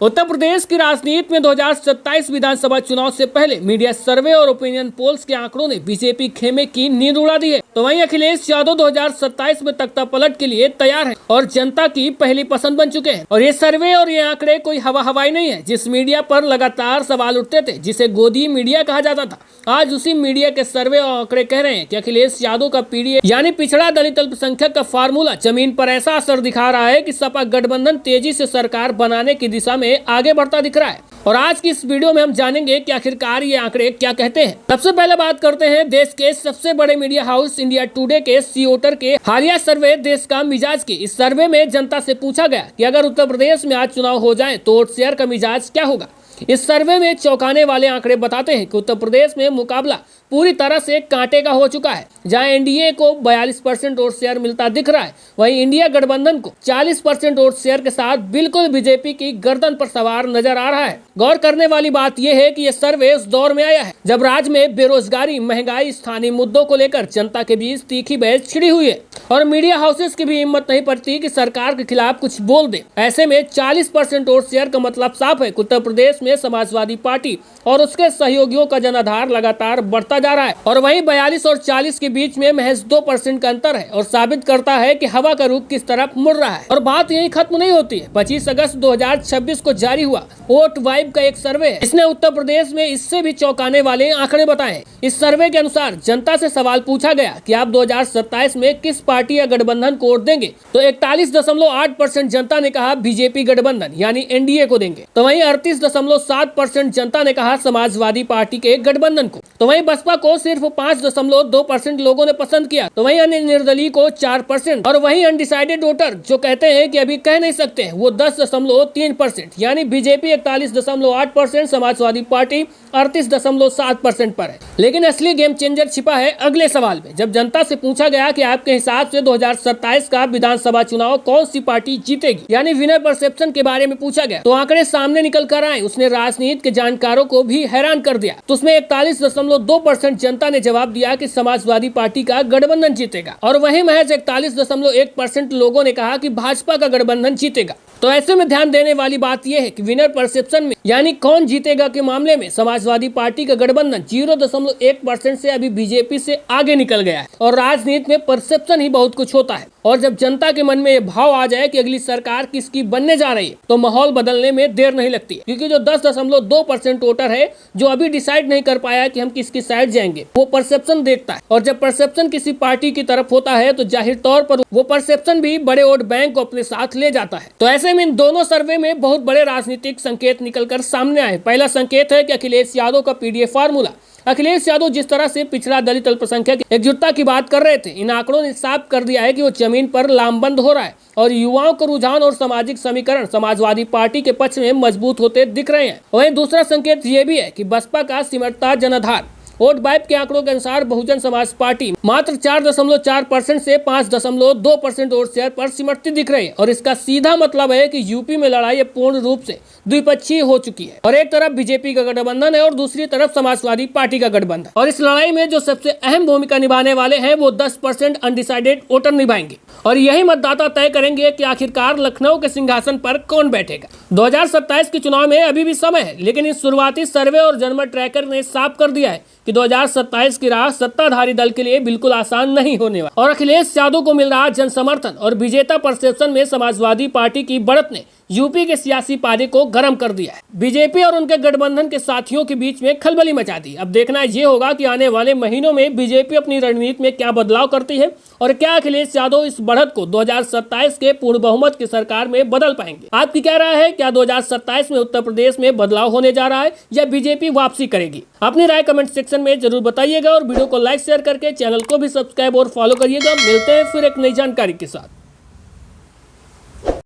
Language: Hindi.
उत्तर प्रदेश की राजनीति में 2027 विधानसभा चुनाव से पहले मीडिया सर्वे और ओपिनियन पोल्स के आंकड़ों ने बीजेपी खेमे की नींद उड़ा दी है। तो वहीं अखिलेश यादव 2027 में तख्ता पलट के लिए तैयार है और जनता की पहली पसंद बन चुके हैं। और ये सर्वे और ये आंकड़े कोई हवाई नहीं है। जिस मीडिया पर लगातार सवाल उठते थे, जिसे गोदी मीडिया कहा जाता था, आज उसी मीडिया के सर्वे और आंकड़े कह रहे हैं कि अखिलेश यादव का पीडीए यानी पिछड़ा दलित अल्पसंख्यक का फार्मूला जमीन पर ऐसा असर दिखा रहा है कि सपा गठबंधन तेजी से सरकार बनाने की दिशा में आगे बढ़ता दिख रहा है। और आज की इस वीडियो में हम जानेंगे कि आखिरकार ये आंकड़े क्या कहते हैं। सबसे पहले बात करते हैं देश के सबसे बड़े मीडिया हाउस इंडिया टुडे के सीओटर के हालिया सर्वे देश का मिजाज की। इस सर्वे में जनता से पूछा गया कि अगर उत्तर प्रदेश में आज चुनाव हो जाए तो वोट शेयर का मिजाज क्या होगा। इस सर्वे में चौंकाने वाले आंकड़े बताते हैं कि उत्तर प्रदेश में मुकाबला पूरी तरह से कांटे का हो चुका है। जहां एनडीए को 42% वोट शेयर मिलता दिख रहा है, वहीं इंडिया गठबंधन को 40% वोट शेयर के साथ बिल्कुल बीजेपी की गर्दन पर सवार नजर आ रहा है। गौर करने वाली बात यह है कि यह सर्वे उस दौर में आया है जब राज्य में बेरोजगारी, महंगाई, स्थानीय मुद्दों को लेकर जनता के बीच तीखी बहस छिड़ी हुई है और मीडिया हाउसेस की भी हिम्मत नहीं पड़ती कि सरकार के खिलाफ कुछ बोल दे। ऐसे में 40% वोट शेयर का मतलब साफ है कि उत्तर प्रदेश में समाजवादी पार्टी और उसके सहयोगियों का जनाधार लगातार बढ़ता जा रहा है और वहीं 42 और 40 के बीच में महज 2% का अंतर है और साबित करता है कि हवा का रुख किस तरफ मुड़ रहा है। और बात यही खत्म नहीं होती है। 25 अगस्त 2026 को जारी हुआ वोट वाइब का एक सर्वे है। इसने उत्तर प्रदेश में इससे भी चौंकाने वाले आंकड़े बताए। इस सर्वे के अनुसार जनता से सवाल पूछा गया कि आप 2027 में किस पार्टी या गठबंधन को वोट देंगे, तो 41.8% जनता ने कहा बीजेपी गठबंधन यानी एनडीए को देंगे। तो वहीं 38.7% जनता ने कहा समाजवादी पार्टी के गठबंधन को। तो वहीं बसपा को सिर्फ 5.2% लोगों ने पसंद किया। तो वहीं अन्य निर्दलीय को 4% और वहीं अनडिसाइडेड वोटर जो कहते हैं कि अभी कह नहीं सकते, वो 10.3%। यानी बीजेपी 41.8%, समाजवादी पार्टी 38.7% पर है। लेकिन असली गेम चेंजर छिपा है अगले सवाल में। जब जनता से पूछा गया कि आपके हिसाब से 2027 का विधानसभा चुनाव कौन सी पार्टी जीतेगी, यानी विनर परसेप्शन के बारे में पूछा गया, तो आंकड़े सामने निकल कर आए। उसने राजनीति के जानकारों को भी हैरान कर दिया। तो उसमें 41.2% जनता ने जवाब दिया कि समाजवादी पार्टी का गठबंधन जीतेगा और वहीं महज 41.1% लोगों ने कहा कि भाजपा का गठबंधन जीतेगा। तो ऐसे में ध्यान देने वाली बात यह है कि विनर परसेप्शन में यानी कौन जीतेगा के मामले में समाजवादी पार्टी का गठबंधन 0.1% से अभी बीजेपी से आगे निकल गया है। और राजनीति में परसेप्शन ही बहुत कुछ होता है और जब जनता के मन में ये भाव आ जाए कि अगली सरकार किसकी बनने जा रही है, तो माहौल बदलने में देर नहीं लगती है। क्योंकि जो 10.2% वोटर है जो अभी डिसाइड नहीं कर पाया कि हम किसकी साइड जाएंगे, वो परसेप्शन देखता है और जब परसेप्शन किसी पार्टी की तरफ होता है तो जाहिर तौर पर वो परसेप्शन भी बड़े वोट बैंक को अपने साथ ले जाता है। तो ऐसे में इन दोनों सर्वे में बहुत बड़े राजनीतिक संकेत निकलकर सामने आए। पहला संकेत है कि अखिलेश यादव का पीडीए फार्मूला। अखिलेश यादव जिस तरह से पिछड़ा दलित अल्पसंख्यक एकजुटता की बात कर रहे थे, इन आंकड़ों ने साफ कर दिया है कि वो जमीन पर लामबंद हो रहा है और युवाओं का रुझान और सामाजिक समीकरण समाजवादी पार्टी के पक्ष में मजबूत होते दिख रहे हैं। वहीं दूसरा संकेत ये भी है कि बसपा का सिमटता जनाधार। वोट वाइब के आंकड़ों के अनुसार बहुजन समाज पार्टी मात्र 4.4% से 5.2% वोट शेयर पर सिमटती दिख रही है और इसका सीधा मतलब है कि यूपी में लड़ाई पूर्ण रूप से द्विपक्षीय हो चुकी है और एक तरफ बीजेपी का गठबंधन है और दूसरी तरफ समाजवादी पार्टी का गठबंधन। और इस लड़ाई में जो सबसे अहम भूमिका निभाने वाले हैं वो 10% अनडिसाइडेड वोटर निभाएंगे और यही मतदाता तय करेंगे कि आखिरकार लखनऊ के सिंहासन पर कौन बैठेगा। 2027 के चुनाव में अभी भी समय है, लेकिन इस शुरुआती सर्वे और जनमत ट्रैकर ने साफ कर दिया है कि 2027 की राह सत्ताधारी दल के लिए बिल्कुल आसान नहीं होने वाला। और अखिलेश यादव को मिल रहा जन समर्थन और विजेता परसेप्शन में समाजवादी पार्टी की बढ़त ने यूपी के सियासी पारे को गर्म कर दिया है। बीजेपी और उनके गठबंधन के साथियों के बीच में खलबली मचा दी। अब देखना ये होगा कि आने वाले महीनों में बीजेपी अपनी रणनीति में क्या बदलाव करती है और क्या अखिलेश यादव इस बढ़त को 2027 के पूर्ण बहुमत की सरकार में बदल पाएंगे। आपकी क्या राय है? क्या 2027 में उत्तर प्रदेश में बदलाव होने जा रहा है या बीजेपी वापसी करेगी? अपनी राय कमेंट सेक्शन में जरूर बताइएगा और वीडियो को लाइक शेयर करके चैनल को भी सब्सक्राइब और फॉलो करिएगा। मिलते हैं फिर एक नई जानकारी के साथ।